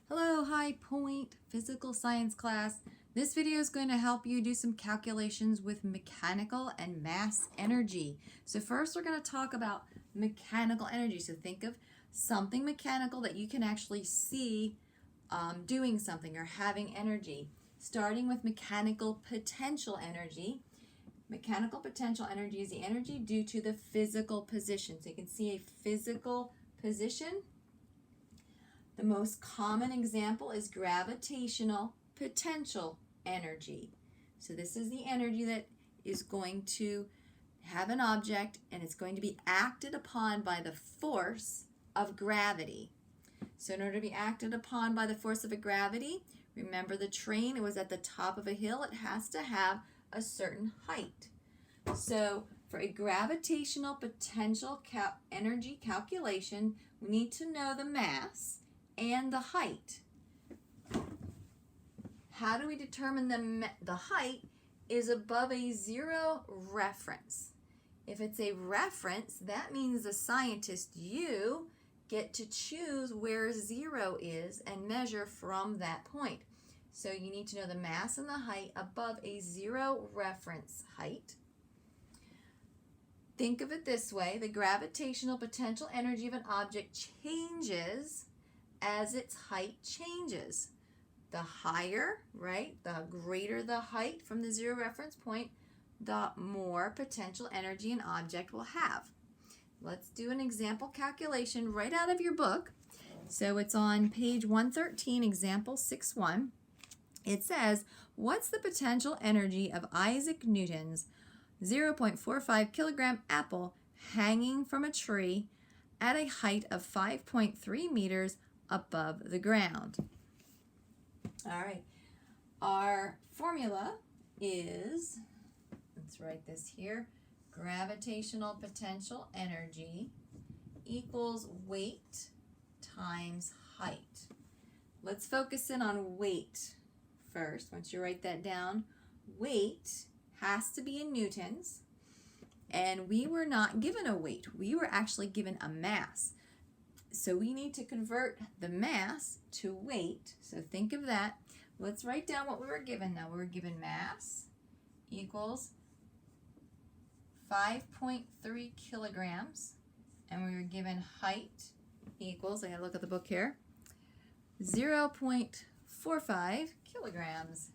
Hello, High Point Physical Science class. This video is going to help you do some calculations with mechanical and mass energy. So first we're going to talk about mechanical energy. So think of something mechanical that you can actually see doing something or having energy. Starting with mechanical potential energy. Mechanical potential energy is the energy due to the physical position. So you can see a physical position. The most common example is gravitational potential energy. So this is the energy that is going to have an object and it's going to be acted upon by the force of gravity. So in order to be acted upon by the force of a gravity, remember the train, it was at the top of a hill, it has to have a certain height. So for a gravitational potential energy calculation, we need to know the mass and the height. How do we determine the height is above a zero reference? If it's a reference, that means the scientist, you, get to choose where zero is and measure from that point. So you need to know the mass and the height above a zero reference height. Think of it this way, the gravitational potential energy of an object changes as its height changes. The higher, right, the greater the height from the zero reference point, the more potential energy an object will have. Let's do an example calculation right out of your book. So it's on page 113, example 6.1. It says, what's the potential energy of Isaac Newton's 0.45 kilogram apple hanging from a tree at a height of 5.3 meters above the ground? All right, our formula is, let's write this here, gravitational potential energy equals weight times height. Let's focus in on weight first. Once you write that down, weight has to be in newtons, and we were not given a weight. We were actually given a mass. So we need to convert the mass to weight. So think of that. Let's write down what we were given now. We were given mass equals 5.3 kilograms. And we were given height equals, I gotta look at the book here, 0.45 kilograms.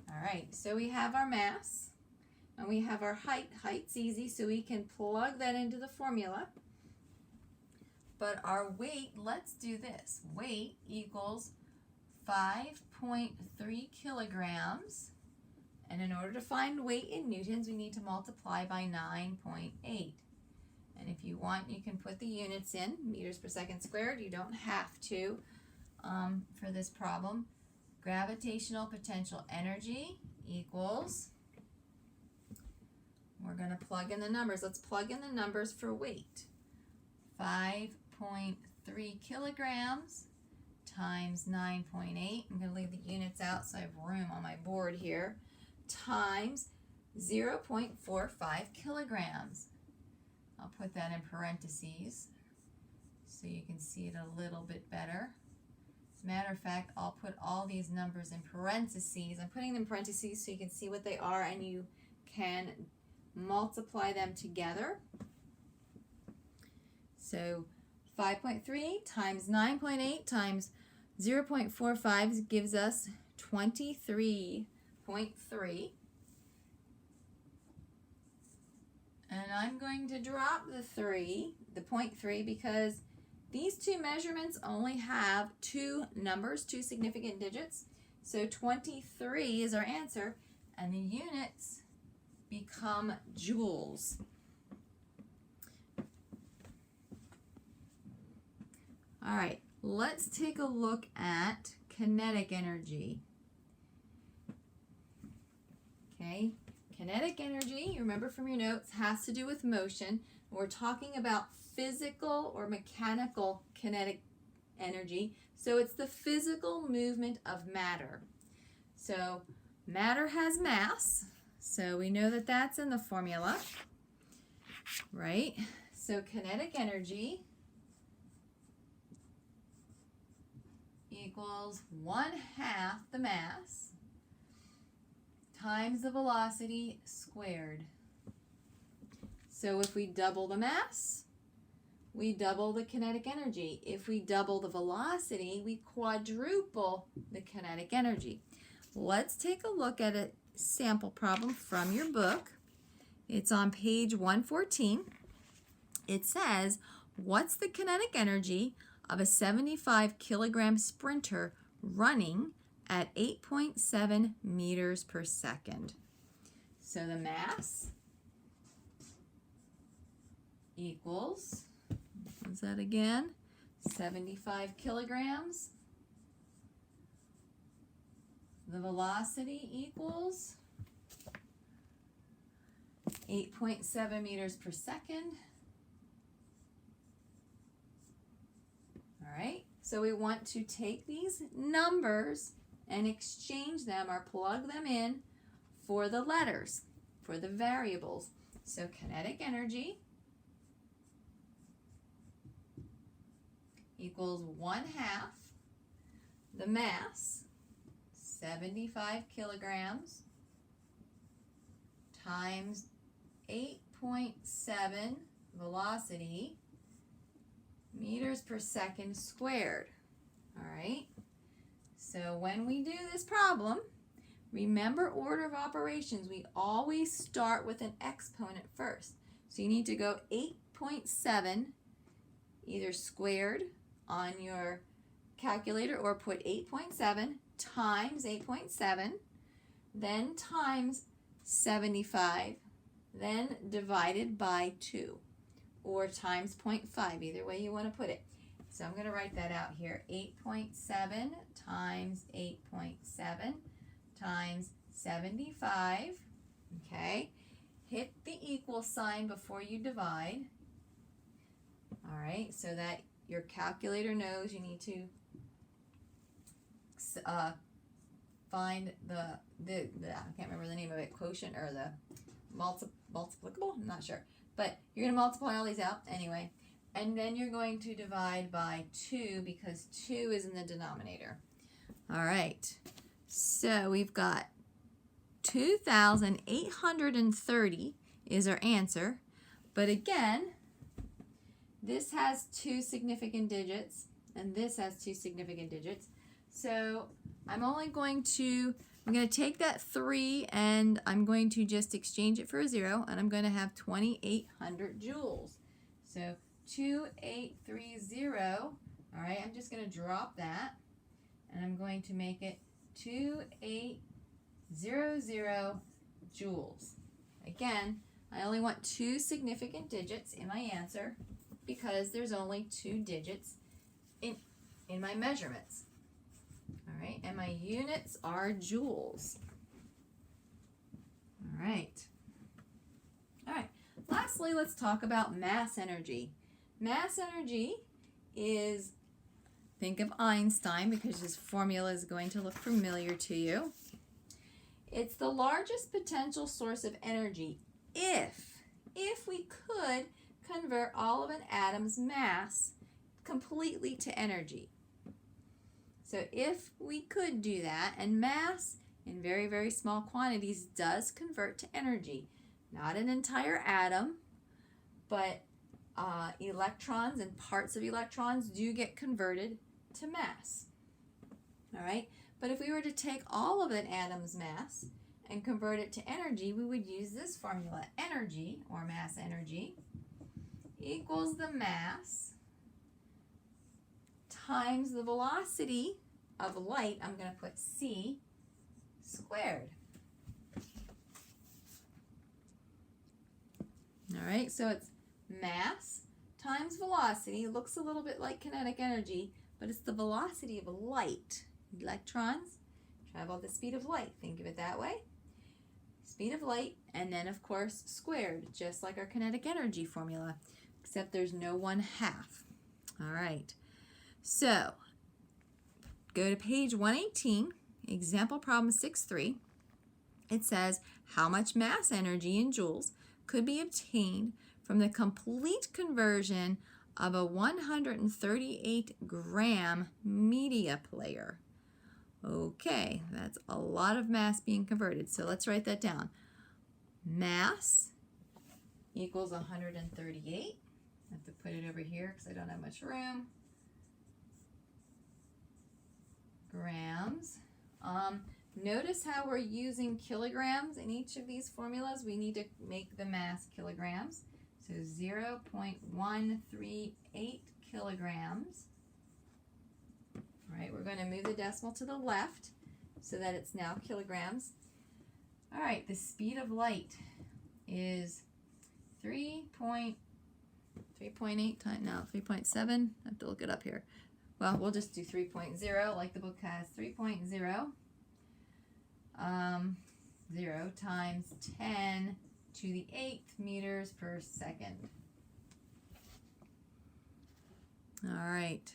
All right, so we have our mass. And we have our height. Height's easy, so we can plug that into the formula. But our weight, let's do this. Weight equals 5.3 kilograms. And in order to find weight in newtons, we need to multiply by 9.8. And if you want, you can put the units in, meters per second squared. You don't have to for this problem. Gravitational potential energy equals, we're going to plug in the numbers. Let's plug in the numbers for weight. 5.3 kilograms times 9.8. I'm going to leave the units out so I have room on my board here. Times 0.45 kilograms. I'll put that in parentheses so you can see it a little bit better. As a matter of fact, I'll put all these numbers in parentheses. I'm putting them in parentheses so you can see what they are and you can multiply them together. So 5.3 times 9.8 times 0.45 gives us 23.3. And I'm going to drop the 0.3, because these two measurements only have two numbers, two significant digits. So 23 is our answer, and the units become joules. All right, let's take a look at kinetic energy. Okay, kinetic energy, you remember from your notes, has to do with motion. We're talking about physical or mechanical kinetic energy. So it's the physical movement of matter. So matter has mass. So we know that that's in the formula, right? So kinetic energy equals 1/2 the mass times the velocity squared. So if we double the mass, we double the kinetic energy. If we double the velocity, we quadruple the kinetic energy. Let's take a look at a sample problem from your book. It's on page 114. It says, what's the kinetic energy of a 75 kilogram sprinter running at 8.7 meters per second? So the mass equals, what's that again? 75 kilograms. The velocity equals 8.7 meters per second. All right, so we want to take these numbers and exchange them or plug them in for the letters, for the variables. So kinetic energy equals 1/2 the mass, 75 kilograms, times 8.7 velocity meters per second squared. All right, so when we do this problem, remember order of operations. We always start with an exponent first. So you need to go 8.7 either squared on your calculator or put 8.7 times 8.7, then times 75, then divided by 2, or times 0.5, either way you want to put it. So I'm going to write that out here. 8.7 times 8.7 times 75, okay? Hit the equal sign before you divide. All right, so that your calculator knows you need to find the I can't remember the name of it, quotient or the multiplicable, I'm not sure. But you're going to multiply all these out anyway. And then you're going to divide by 2 because 2 is in the denominator. All right, so we've got 2,830 is our answer. But again, this has 2 significant digits, and this has 2 significant digits. So I'm going to take that 3 and I'm going to just exchange it for a 0, and I'm going to have 2,800 joules. So 2,830, all right, I'm just going to drop that, and I'm going to make it 2,800 joules. Again, I only want 2 significant digits in my answer because there's only 2 digits in my measurements. All right, and my units are joules. All right. All right, lastly, let's talk about mass energy. Mass energy is, think of Einstein because this formula is going to look familiar to you. It's the largest potential source of energy if we could convert all of an atom's mass completely to energy. So if we could do that, and mass in very, very small quantities does convert to energy. Not an entire atom, but electrons and parts of electrons do get converted to mass. All right, but if we were to take all of an atom's mass and convert it to energy, we would use this formula. Energy, or mass energy, equals the mass times the velocity of light, I'm going to put c squared. All right, so it's mass times velocity. Looks a little bit like kinetic energy, but it's the velocity of light. Electrons travel at the speed of light. Think of it that way. Speed of light, and then of course squared, just like our kinetic energy formula, except there's no 1/2. All right, so go to page 118, example problem 6.3. It says, how much mass energy in joules could be obtained from the complete conversion of a 138 gram media player. Okay, that's a lot of mass being converted. So let's write that down. Mass equals 138. I have to put it over here because I don't have much room. Grams. Notice how we're using kilograms in each of these formulas. We need to make the mass kilograms. So 0.138 kilograms. All right, we're going to move the decimal to the left so that it's now kilograms. All right, the speed of light is 3.8 times, no, 3.7. I have to look it up here. Well, we'll just do 3.0 like the book has. 3.0 0 times 10 to the 8th meters per second. All right.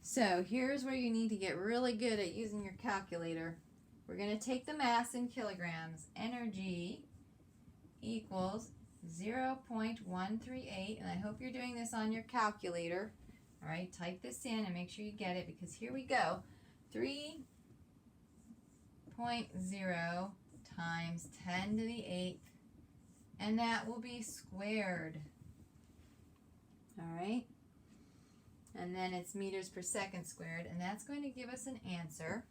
So here's where you need to get really good at using your calculator. We're going to take the mass in kilograms. Energy equals 0.138, and I hope you're doing this on your calculator. All right, type this in and make sure you get it, because here we go. 3.0 times 10 to the 8th, and that will be squared. All right, and then it's meters per second squared, and that's going to give us an answer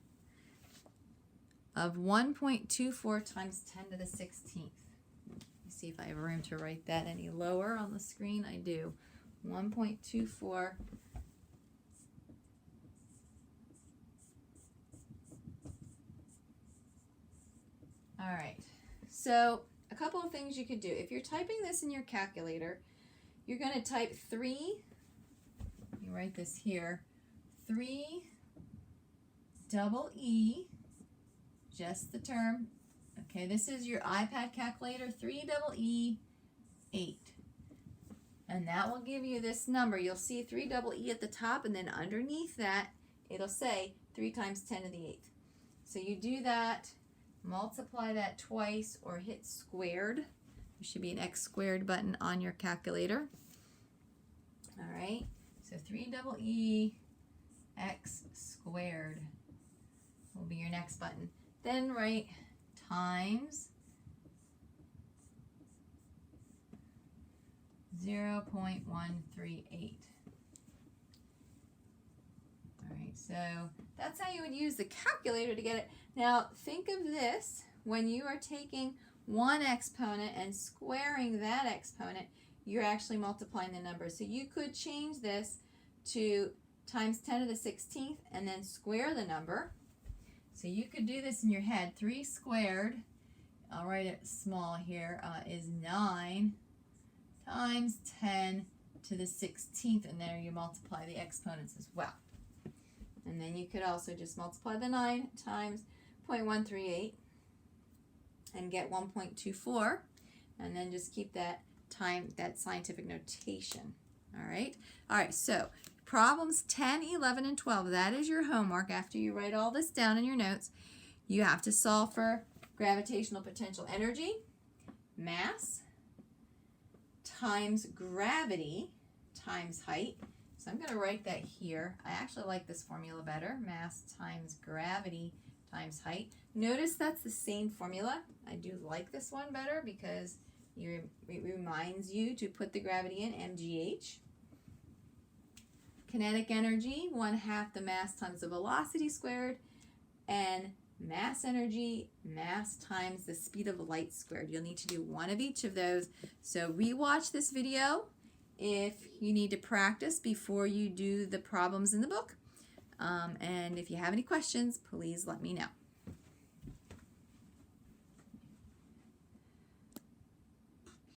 of 1.24 times 10 to the 16th. Let's see if I have room to write that any lower on the screen. I do. 1.24 All right, so a couple of things you could do. If you're typing this in your calculator, you're going to type 3, you write this here, 3 double E, just the term. Okay, this is your iPad calculator, 3 double E 8. And that will give you this number. You'll see 3 double E at the top, and then underneath that, it'll say 3 times 10 to the 8th. So you do that. Multiply that twice or hit squared. There should be an X squared button on your calculator. All right, so 3 double E X squared will be your next button. Then write times 0.138. All right, so that's how you would use the calculator to get it. Now, think of this when you are taking one exponent and squaring that exponent, you're actually multiplying the number. So you could change this to times 10 to the 16th and then square the number. So you could do this in your head. 3 squared, I'll write it small here, is 9 times 10 to the 16th, and there you multiply the exponents as well. And then you could also just multiply the 9 times 0.138 and get 1.24, and then just keep that scientific notation. All right, so problems 10, 11, and 12, that is your homework. After you write all this down in your notes, you have to solve for gravitational potential energy, mass, times gravity, times height. So I'm going to write that here. I actually like this formula better. Mass times gravity times height. Notice that's the same formula. I do like this one better because it reminds you to put the gravity in, mgh. Kinetic energy, 1/2 the mass times the velocity squared. And mass energy, mass times the speed of light squared. You'll need to do one of each of those. So rewatch this video if you need to practice before you do the problems in the book. And if you have any questions, please let me know.